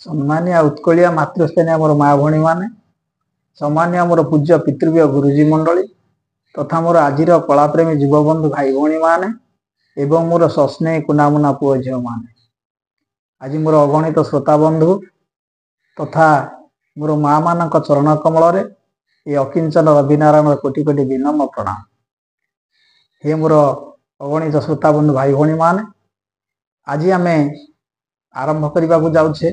सम्मानिया उत्कलिया मातृस्थानीय मोर माँ भणी मैंने सम्मानिया मोर पूज्य पितृव्य गुरुजी मंडली तथा मोर आज कलाप्रेमी युवबंधु भाई भणी मैंने एवं मोर सस्नेह कुनामुना पुओ झील मैंने आज मोर अगणित श्रोता बंधु तथा मोर माँ मान चरण कमल ये अकिंचन रविनारायण कोटि कोटि विनम्र प्रणाम। हे मोर अगणित श्रोता बंधु भाई भणी मैंने आज आम आरंभ करने को जाऊे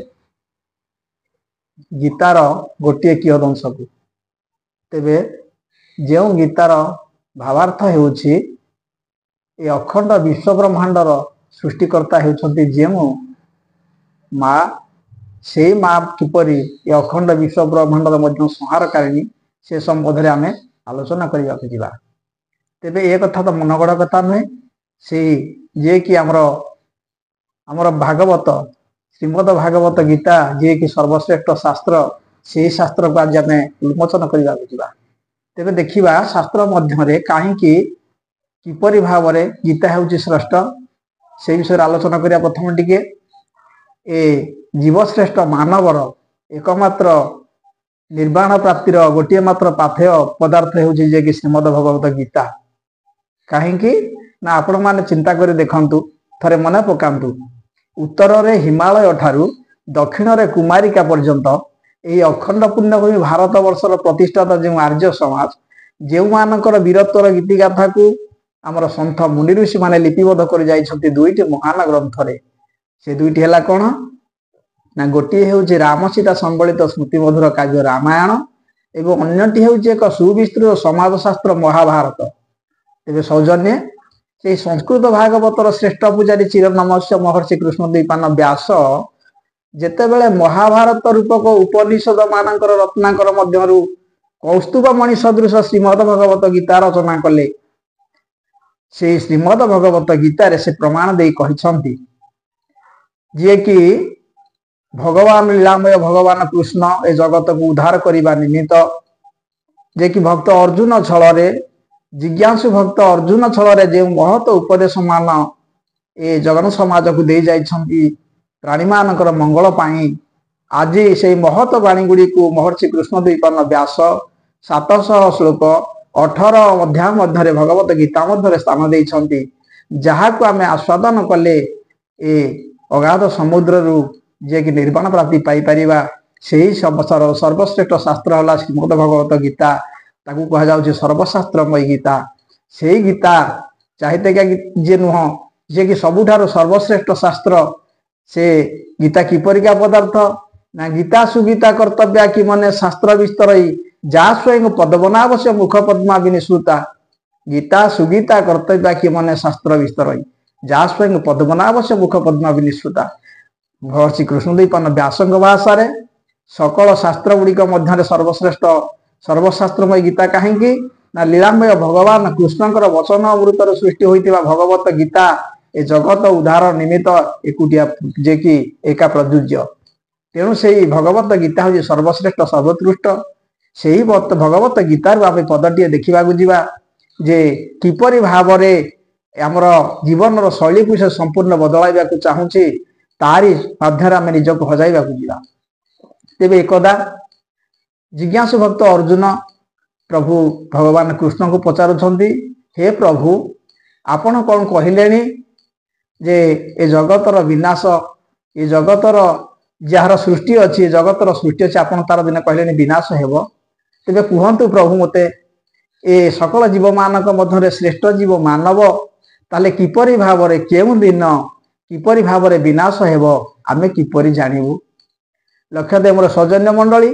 गीतार गोटे कियदंश को। तेबे जो गीतार भावार्थ होउछि ए अखंड विश्व ब्रह्मांडर सृष्टिकर्ता होउछन्ति जेमु माँ से माँ किपरि ए अखंड विश्व ब्रह्मांडर मध्य संहारकारिणी से संबंध आम आलोचना करने को जावा। तेबे ए कथा तो मनगढ़ कथा नुहे से जे कि आमर भागवत श्रीमद भागवत गीता जे कि सर्वश्रेष्ठ शास्त्र से शास्त्र को आज आम उन्मोचन करने को जावा। तेबे देखिबा शास्त्र मध्य कहीं किपरि भाव में गीता हूँ श्रेष्ठ से विषय आलोचना करिया। प्रथम टिके ए जीवश्रेष्ठ मानवर एकमात्र निर्वाण प्राप्तिर गोटे मात्र पाथेय पदार्थ होउछि जे कि श्रीमद भगवत गीता। कहीं ना आपण माने चिंता कर देखंतु थरे मन पकांतु उत्तर रे हिमालय ठारू दक्षिण रे कुमारिका पर्यंत यही अखंड पुण्यभूमि भारत वर्षर प्रतिष्ठाता जो आर्य समाज जो मानकर वीरत्वर गीतिगाथा को आमर सन्थ मुनि ऋषि माने लिपिबद्ध कर जाइछन्ति दुईटी महान ग्रंथ रे। से दुईटी हैला कोन ना गोटे हेउछि राम सीता संबलित स्मृति मधुर काव्य रामायण एवं अन्यटी हेउछि एक सुविस्तृत समाजशास्त्र महाभारत। तेबे सौजन्य से संस्कृत भागवतर श्रेष्ठ पूजारी चिरनमस्य महर्षि कृष्णद्वैपायन व्यास जेतेबेले महाभारत रूपक उपनिषद मानकर रत्नाकर मध्यरु कौस्तुभमणि सदृश श्रीमद भगवत गीता रचना कले। से श्रीमद भगवत गीतार से प्रमाण दे कहिसंती जे कि भगवान लीलामय भगवान कृष्ण ए जगत को उद्धार करने निमित्त जे कि भक्त अर्जुन छल जिज्ञासु भक्त अर्जुन छल जो महत उपदेश मान ए जगन समाज को दे जाइछन्ति प्राणी मानकर मंगल पाई आज से महत वाणी गुड़ी को महर्षि कृष्णद्वैपायन व्यास 700 श्लोक 18 अध्याय मध्य भगवत गीता मध्य स्थान देइछन्ति जहाँ को आम आस्वादन कले ए अगाध समुद्र रु जे कि निर्वाण प्राप्ति पाई परिबा सेही सर्वश्रेष्ठ शास्त्र होला श्रीमद भगवत गीता। ताकू कहा जाउछि सर्वशास्त्रमय गीता। से गीता चाहते क्या जे नुह जे कि सबुठार सर्वश्रेष्ठ शास्त्र से गीता किपरिका पदार्थ ना गीता सुगीता कर्तव्या कि मने शास्त्र विस्तर जा स्वयं पद्मनाभस्य मुख पद्मा विनिश्रुता। गीता सुगीता कर्तव्या कि मने शास्त्र विस्तर जा स्वयं पद्मनाभस्य मुख पद्मा विनिश्रुता। महर्षि कृष्णद्वैपायन व्यासंग भाषा रे सकल शास्त्र गुड़िक मध्य सर्वश्रेष्ठ सर्वशास्त्रमय गीता कहीं ना लीलामय भगवान कृष्णकर वचन अमृतर सृष्टि होइतिबा भगवत गीता ए जगत उद्धार निमित्त एकुटिया जे कि एका प्रयोज्य। तेणु से भगवत गीता हूँ सर्वश्रेष्ठ सर्वोत्कृष्ट। से ही भगवत गीतार आम पदटी देखा जावा जे किपरि भाव में आमर जीवन शैली को से संपूर्ण बदलाइबा को चाहूँचे तारी मध्य आम निजक हजाइबा जा। तेबे एकदा जिज्ञासु भक्त अर्जुन प्रभु भगवान कृष्ण को पचारुछन्ति हे प्रभु आपण कौन कहले जे ए जगतर विनाश ए जगतर जार सृष्टि अच्छी जगतर सृष्टि अच्छी आपण तार दिन कहले विनाश हेब। तेबे कहतु प्रभु मते ए सकल जीव मानक मध्य श्रेष्ठ जीव मानव ताले किपरि भाव में केउ दिन किपरि भाव में विनाश हेब आमे किपरि जानिबु। लक्ष्य दे मोर सौजन्य मंडली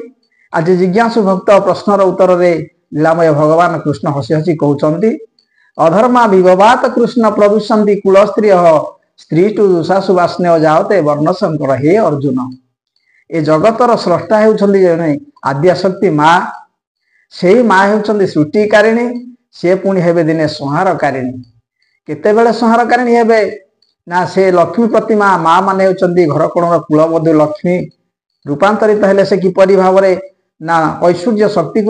आज जिज्ञासु भक्त प्रश्नर उत्तर रे लीलामय भगवान कृष्ण हसी हसी कहउछन्ति अधर्मा विभवात कृष्ण प्रदूषन्ति कुल स्त्री टू दुषासु वास्नेय जावते वर्णशंकर। हे अर्जुन ए जगतर स्रष्टा हेउछन्ति जने आद्याशक्ति माँ से माँ हेउछन्ति सृष्टिकारिणी से पुणी हेबे दिने संहारकारिणी। केतेबेले संहारकारिणी हेबे ना से लक्ष्मी प्रतिमा माँ माने हेउछन्ति घर कोणर कुलबधू लक्ष्मी रूपांतरित हेले से किपरि भाव में ना ऐश्वर्य शक्ति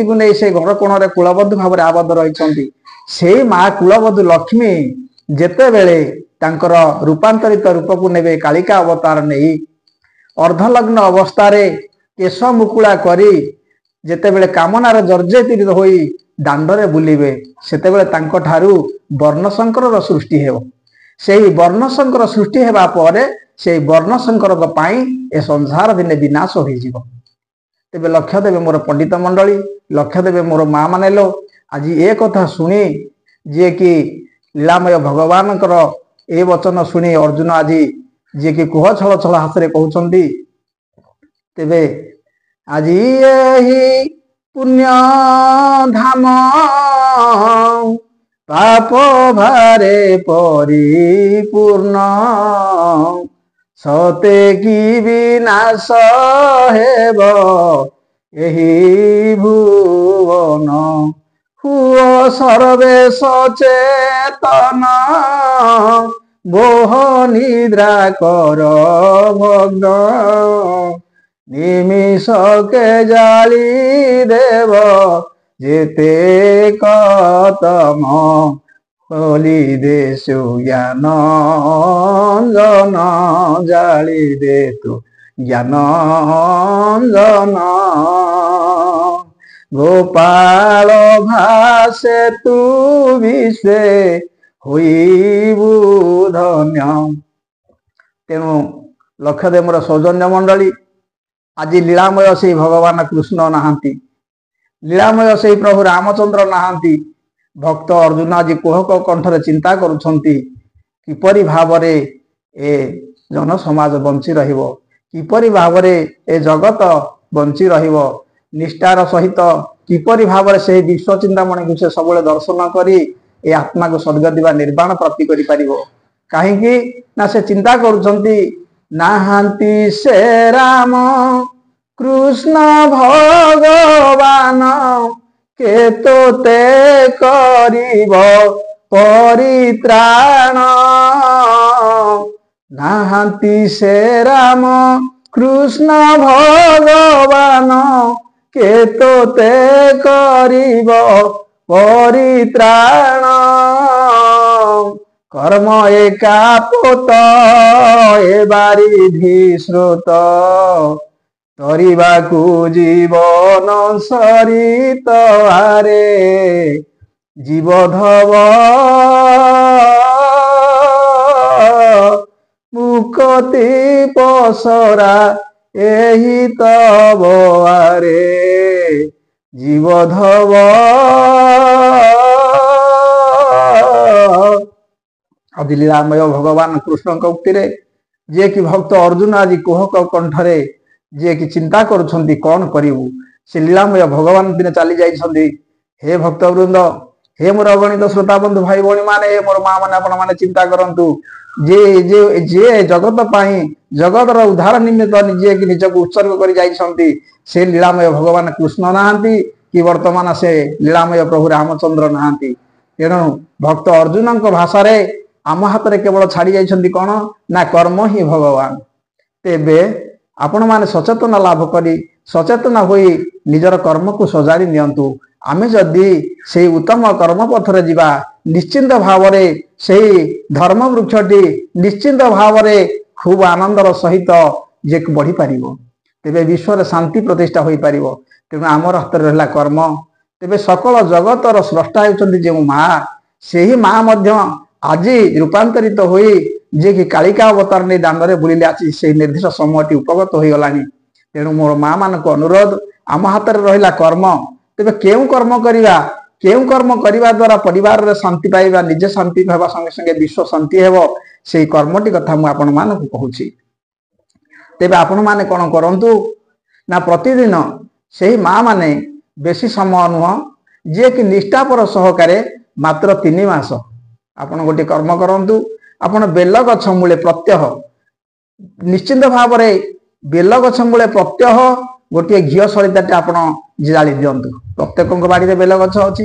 को नहीं से घर कोण कुलबद्धू भाव में आबद्ध रही से माँ कुलबधू लक्ष्मी ଯେତେବେଳେ ତାଙ୍କର ରୂପାନ୍ତରିତ ରୂପକୁ ନେବେ କାଳିକା ଅବତାର ନେଇ ଅର୍ଦ୍ଧଲଗ୍ନ ଅବସ୍ଥାରେ କେଶ ମୁକୁଳା କରି ଯେତେବେଳେ କାମନାର ଜର୍ଜରିତ ହୋଇ ଦାଣ୍ଡରେ ବୁଲିବେ ସେତେବେଳେ ତାଙ୍କ ଠାରୁ ବର୍ଣ୍ଣଶଙ୍କରର ସୃଷ୍ଟି ହେବ। ସେହି ବର୍ଣ୍ଣଶଙ୍କର ସୃଷ୍ଟି ହେବା ପରେ ସେହି ବର୍ଣ୍ଣଶଙ୍କରଙ୍କ ପାଇଁ ଏ ସଂସାର ଦିନେ ବିନାଶ ହୋଇଯିବ। ତେବେ ଲକ୍ଷ୍ୟ ଦେବେ ମୋର ପଣ୍ଡିତ ମଣ୍ଡଳୀ, ଲକ୍ଷ୍ୟ ଦେବେ ମୋର ମା ମାନେ लो, ଆଜି ଏ କଥା ଶୁଣି ଯିଏକି ଲୀଳାମୟ ଭଗବାନଙ୍କର ଏ ବଚନ ଶୁଣି ଅର୍ଜୁନ ଆଜି ଯିଏକି କୁହ ଛଳ ଛଳ ହାତରେ କହୁଛନ୍ତି, ତେବେ ଆଜି ଏହି ପୁଣ୍ୟ ଧାମ ପାପ ଭାରେ ପରିପୂର୍ଣ୍ଣ ସତେ କି ବିନାଶ ହେବ ଏହି ଭୁବନ। ହୁଅ ସର୍ବେ ସଚେତନ ବୋହ ନିଦ୍ରା କର ଭଗ୍ନ ନିମିଷକେ ଜାଳି ଦେବ ଯେତେ କତମ ହୋଲି ଦେ ଜ୍ଞାନ ଜନ ଜାଳି ଦେ ତୁ ଜ୍ଞାନ ଜନ। ଗୋପାଳ ଭାସେ ତୁ ବିଶ୍ୱେ ହୋଇବୁ ଧନ୍ୟ। ତେଣୁ ଲକ୍ଷ୍ୟ ଦେ ମୋର ସୌଜନ୍ୟ ମଣ୍ଡଳୀ, ଆଜି ଲୀଳାମୟ ସେଇ ଭଗବାନ କୃଷ୍ଣ ନାହାନ୍ତି, ଲୀଳାମୟ ସେଇ ପ୍ରଭୁ ରାମଚନ୍ଦ୍ର ନାହାନ୍ତି। ଭକ୍ତ ଅର୍ଜୁନ ଆଜି କୁହକ କଣ୍ଠରେ ଚିନ୍ତା କରୁଛନ୍ତି କିପରି ଭାବରେ ଏ ଜନସମାଜ ବଞ୍ଚି ରହିବ, କିପରି ଭାବରେ ଏ ଜଗତ ବଞ୍ଚି ରହିବ, ନିଷ୍ଠାର ସହିତ କିପରି ଭାବରେ ସେହି ବିଶ୍ୱ ଚିନ୍ତାମଣିକୁ ସେ ସବୁବେଳେ ଦର୍ଶନ କରି ଏ ଆତ୍ମାକୁ ସ୍ୱର୍ଗ ଦିବା ନିର୍ବାଣ ପ୍ରାପ୍ତି କରିପାରିବ। କାହିଁକି ନା ସେ ଚିନ୍ତା କରୁଛନ୍ତି ନାହାନ୍ତି ସେ ରାମ କୃଷ୍ଣ ଭଗବାନ କେତୋତେ କରିବ ପରିତ୍ରାଣ। ନାହାନ୍ତି ସେ ରାମ କୃଷ୍ଣ ଭଗବାନ କେତୋତେ କରିବ ପରିତ୍ରାଣ। କର୍ମ ଏକା ପୋତ ଏ ବାରିଧି ସ୍ରୋତ ତରିବାକୁ ଜୀବନ ସରିତ ଆରେ ଜୀବଧବ ମୁକତି ପସରା ଏହି ତବ ଆରେ ଜୀବଧବ। ଆଜି ଲୀଳାମୟ ଭଗବାନ କୃଷ୍ଣଙ୍କ ଉକ୍ତିରେ ଯିଏକି ଭକ୍ତ ଅର୍ଜୁନ ଆଜି କୁହକ କଣ୍ଠରେ ଯିଏକି ଚିନ୍ତା କରୁଛନ୍ତି କଣ କରିବୁ, ସେ ଲୀଳାମୟ ଭଗବାନ ଦିନେ ଚାଲି ଯାଇଛନ୍ତି। ହେ ଭକ୍ତ ବୃନ୍ଦ, ହେ ମୋର ଅଗଣିତ ଶ୍ରୋତା ବନ୍ଧୁ ଭାଇ ଭଉଣୀ ମାନେ, ହେ ମୋର ମା ମାନେ, ଆପଣ ମାନେ ଚିନ୍ତା କରନ୍ତୁ ଯିଏ ଜଗତ ପାଇଁ ଜଗତର ଉଦ୍ଧାର ନିମିତ୍ତ ଯିଏକି ନିଜକୁ ଉତ୍ସର୍ଗ କରି ଯାଇଛନ୍ତି ସେ ଲୀଳାମୟ ଭଗବାନ କୃଷ୍ଣ ନାହାନ୍ତି କି ବର୍ତ୍ତମାନ ସେ ଲୀଳାମୟ ପ୍ରଭୁ ରାମଚନ୍ଦ୍ର ନାହାନ୍ତି। ତେଣୁ ଭକ୍ତ ଅର୍ଜୁନଙ୍କ ଭାଷାରେ ଆମ ହାତରେ କେବଳ ଛାଡି ଯାଇଛନ୍ତି କଣ ନା କର୍ମ ହିଁ ଭଗବାନ। ତେବେ ଆପଣମାନେ ସଚେତନ ଲାଭ କରି ସଚେତନ ହୋଇ ନିଜର କର୍ମକୁ ସଜାଡ଼ି ନିଅନ୍ତୁ। ଆମେ ଯଦି ସେଇ ଉତ୍ତମ କର୍ମ ପଥରେ ଯିବା ନିଶ୍ଚିନ୍ତ ଭାବରେ ସେଇ ଧର୍ମ ବୃକ୍ଷଟି ନିଶ୍ଚିନ୍ତ ଭାବରେ ଖୁବ ଆନନ୍ଦର ସହିତ ଯେ ବଢିପାରିବ, ତେବେ ବିଶ୍ୱରେ ଶାନ୍ତି ପ୍ରତିଷ୍ଠା ହୋଇପାରିବ। ତେଣୁ ଆମର ହାତରେ ରହିଲା କର୍ମ। ତେବେ ସକଳ ଜଗତର ସ୍ରଷ୍ଟା ହେଉଛନ୍ତି ଯେଉଁ ମା, ସେହି ମା ମଧ୍ୟ ଆଜି ରୂପାନ୍ତରିତ ହୋଇ ଯିଏକି କାଳିକା ଅବତାର ନେଇ ଦାଣ୍ଡରେ ବୁଲିଲେ ଆସି ସେହି ନିର୍ଦ୍ଦିଷ୍ଟ ସମୟଟି ଉପଗତ ହୋଇଗଲାଣି। ତେଣୁ ମୋର ମା ମାନଙ୍କୁ ଅନୁରୋଧ, ଆମ ହାତରେ ରହିଲା କର୍ମ। ତେବେ କେଉଁ କର୍ମ କରିବା, କେଉଁ କର୍ମ କରିବା ଦ୍ୱାରା ପରିବାରରେ ଶାନ୍ତି ପାଇବା, ନିଜେ ଶାନ୍ତି ହେବା ସଙ୍ଗେ ସଙ୍ଗେ ବିଶ୍ୱ ଶାନ୍ତି ହେବ, ସେଇ କର୍ମଟି କଥା ମୁଁ ଆପଣମାନଙ୍କୁ କହୁଛି। ତେବେ ଆପଣମାନେ କଣ କରନ୍ତୁ ନା ପ୍ରତିଦିନ ସେହି ମା ମାନେ ବେଶୀ ସମୟ ନୁହଁ, ଯିଏକି ନିଷ୍ଠାପର ସହକାରେ ମାତ୍ର 3 ମାସ ଆପଣ ଗୋଟିଏ କର୍ମ କରନ୍ତୁ। ଆପଣ ବେଲ ଗଛ ମୂଳେ ପ୍ରତ୍ୟହ ନିଶ୍ଚିନ୍ତ ଭାବରେ ବେଲ ଗଛ ମୂଳେ ପ୍ରତ୍ୟହ ଗୋଟିଏ ଘିଅ ସଳିତାଟେ ଆପଣ ଜାଳି ଦିଅନ୍ତୁ। ପ୍ରତ୍ୟେକଙ୍କ ବାଡ଼ିରେ ବେଲ ଗଛ ଅଛି।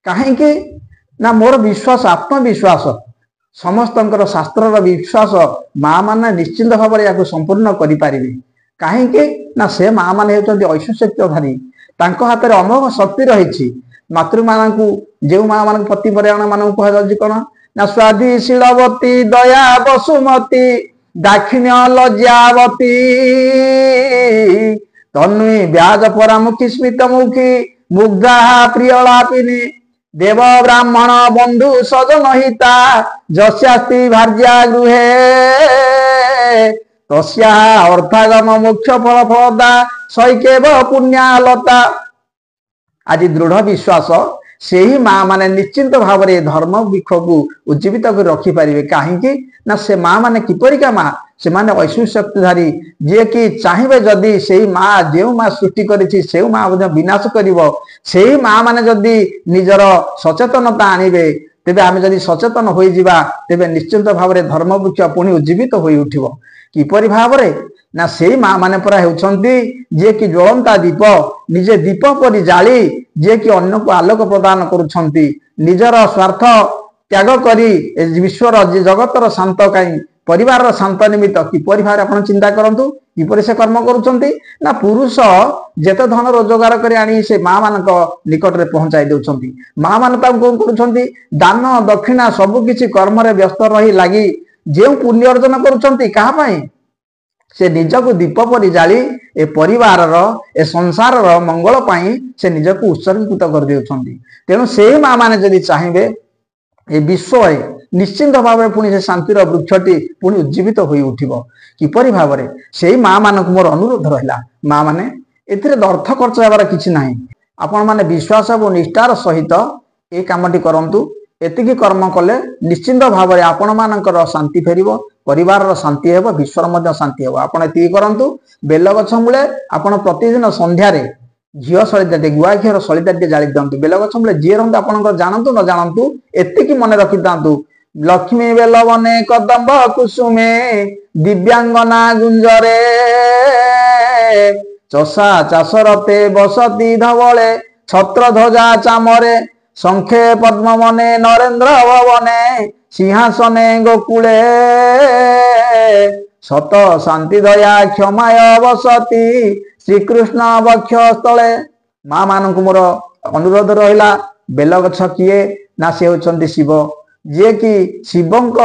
କାହିଁକି ନା ମୋର ବିଶ୍ୱାସ, ଆତ୍ମବିଶ୍ୱାସ, ସମସ୍ତଙ୍କର ଶାସ୍ତ୍ରର ବିଶ୍ୱାସ ମା ମାନେ ନିଶ୍ଚିନ୍ତ ଭାବରେ ଏହାକୁ ସମ୍ପୂର୍ଣ୍ଣ କରିପାରିବେ। କାହିଁକି ନା ସେ ମା ମାନେ ହେଉଛନ୍ତି ଐଶ୍ୱଶକ୍ତିଧାରୀ, ତାଙ୍କ ହାତରେ ଅମୋଘ ଶକ୍ତି ରହିଛି। ମାତୃମାନଙ୍କୁ ଯେଉଁ ମା ମାନଙ୍କୁ ପତିପରାୟଣ ମାନଙ୍କୁ କୁହାଯାଉଛି କଣ ना स्वाधि शीलवती दया बसुमती दाक्षिण्य लज्जावती तन्वी व्याज परामुखी स्मितमुखी मुग्धा प्रियलापिनी देव ब्राह्मण बंधु सजन हिता जस्यास्ति भार्या गृहे तस्या अर्थागम मोक्ष फल फलदा सैकेव पुण्यालता। आज दृढ़ विश्वास से ही माँ माने निश्चिंत भाव में धर्म वृक्ष को उज्जीवित कर रखिपारे कहीं ना से माँ माने किपरिका माँ से माने ऐश्वर्य शक्तिधारी जे कि चाहिए जदि से माँ जो माँ सृष्टि करिछि से माँ विनाश करिवो से माँ माने जदि निजर सचेतनता आनिबे तेबे आमे जदि सचेतन होई जिबा तेबे निश्चिंत भाव में धर्म वृक्ष पुणी उज्जीवित होई उठिबो किपरि भाव में ना से माँ माने परा हेउछंती जे कि ज्वलंता दीप निजे दीप परि जाली जे कि अन्य को आलोक प्रदान करुछंती निजर स्वार्थ त्याग करी विश्वर जगतर शांत कहीं परिवार शांत निमित्त किपरि भाव आपण चिंता करंतु किपरि से कर्म करुछंती ना पुरुष जेते धन रोजगार करी आनी से माँ मानक निकट रे पहुंचाई देउछंती माँ मान कोन करुछंती दान दक्षिणा सब किछि कर्म रे व्यस्त रही लागि जे पुण्य अर्जन करुछंती कहा पई से निजक दीप परि जाली ए परिवार ए संसार मंगल पाई से निजक उत्सर्गीकृत कर देउछंती तेणु से माँ माने जदि चाहिए ए विश्व निश्चिंत भाव में पुणी से शांतिर वृक्षटी पुणी उज्जीवित हो उठिबो किपरि भाव में से माँ मानक मोर अनुरोध रहिला माँ माने एथिरे अर्थ खर्च हेबार किछि नाही आपण माने विश्वास और निष्ठार सहित ए कामटी करंतु एतिकी कर्म कले निश्चिंत भाव में आपण मानकर शांति फेरिबो परिवार शांति हेबो विश्वर मध्य शांति हेबो आपण एतिकी करंतु बेल गछ मूले आपण प्रतिदिन संध्या रे झील सलिताटे गुआ घीर सलिताटे जाली दिंतु बेल गछ मूले जी रहा आपंकर जानतु न जानतु एतिकी मन रखि था लक्ष्मी बेल बने कदम्ब कुसुमे दिव्यांगना गुंजरे चषा चाषरते बसती धवले छत्र ध्वजा चामरे शंखे पद्म मने नरेन्द्र भवने सिंहासने गोकुले सत शांति दया क्षमाय बसती श्रीकृष्ण वक्ष स्थले माँ मानक मोर अनुरोध रहिला बेल गछ किए ना से होचंती शिव जे कि शिवंक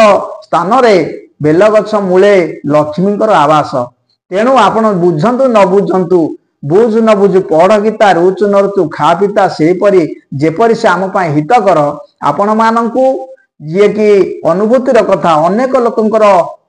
स्थान रे बेल गछ मूले लक्ष्मींकर आवास तेणु आपण बुझंतु न बुझंतु बुझ न बुझ पढ़ गीता रुचु न रुचु खा पिता से परी जेपरी से आम पाए हितकर आपण मानकु जे कि अनुभूतिर कथा अनेक लोकंकर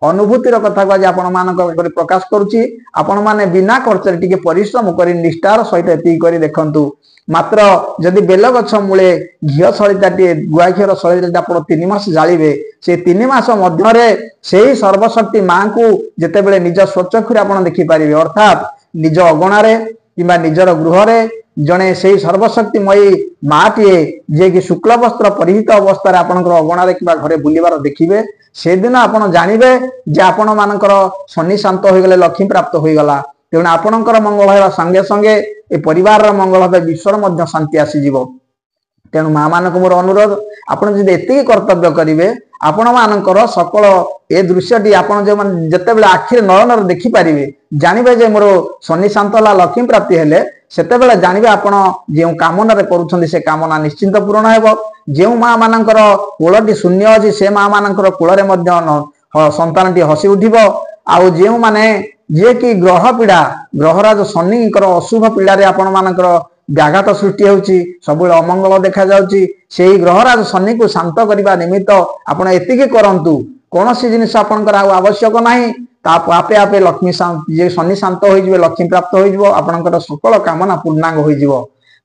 अनुभूतिर कथा को आज आपण मानक प्रकाश करुची आपण माने बिना खर्च टिके परिश्रम करी निष्ठार सहित एति करी देखंतु मात्र जदि बेल गछ मूले घीओ सलिताटे गुआ घीर सलिताटे आपण 3 मास जालिबे से 3 मास मध्यरे सेही सर्वशक्ति मां को जेतेबेले निज स्वचक्षुरे आपण देखि पारिबे अर्थात निज अगणारे किंबा निजर गृहरे जने से सर्वशक्तिमयी माटीए जे कि शुक्ल वस्त्र परिहित अवस्था आपणकर अगणारे किंबा घरे बुलिबार देखिबे से दिन आपण जानिबे जे आपण मानकर शनि शांत हो गले लक्ष्मी प्राप्त हो गला तेणु आपणकर मंगल हेबा संगे संगे ए परिवार मंगल हेबा विश्वर मध्य शांति आसी जीवो तेणु माँ मानक मोर अनुरोध आपण जदि एतिकी कर्तव्य करिवे आपण मानकर सकल ए दृश्यटी आपण जे मन जतेबेले आखिर नयनर देखि पारिबे जानिबे जे मोर शनि शांतला लक्ष्मी प्राप्ति हेले सेतेबेले जानिबे आपण जे कामना रे करूछन्ती से कामना निश्चिंत पूर्ण हेबो जे माँ मानकर कोलटी शून्य अछि से माँ मानकर कोलरे मध्य संतानटी हसी उठिबो आउ जे माने जे कि ग्रह पीड़ा ग्रहराज शनिकर अशुभ पीड़ा रे आपण मानकर व्याघात सृष्टि होउची सबुले अमंगल देखा जाउची सेही ग्रहराज शनि को शांत करबा निमित्त आपण एतिकी करंतु कोनोसी जिनिस आपनकर आवश्यक नाही ता आपे आपे लक्ष्मी शांत जे शनि शांत होई जिवे लक्ष्मी प्राप्त होई जिवो आपनकर सकल कामना पूर्णांग होई जिवो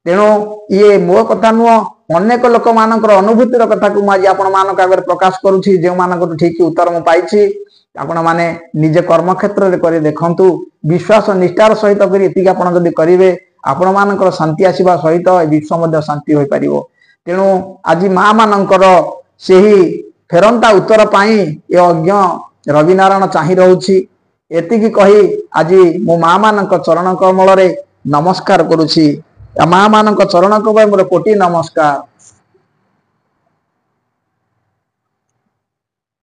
तेणु ये मो कथा नुह अनेक लोक मानकर अनुभूतिर कथा को आज आपण मानक आगे प्रकाश करूची जे मानक ठीक उत्तर मु पाइछि आपण माने निजे कर्म क्षेत्र रे करी देखंतु विश्वास निष्ठार सहित करी एतिकी आपण जदि करिवे आपण मानकर शांति आसीबा सहित विश्व मध्य शांति होई परिबो तेणु आज माँ मानकर सेही फेरंता उत्तर पाई ए अज्ञ रविनारायण चाहि रहउछि एतिकी कही आज मो माँ मानक चरण कमल रे नमस्कार करूछि माँ मानक चरण कमल मोर कोटि नमस्कार।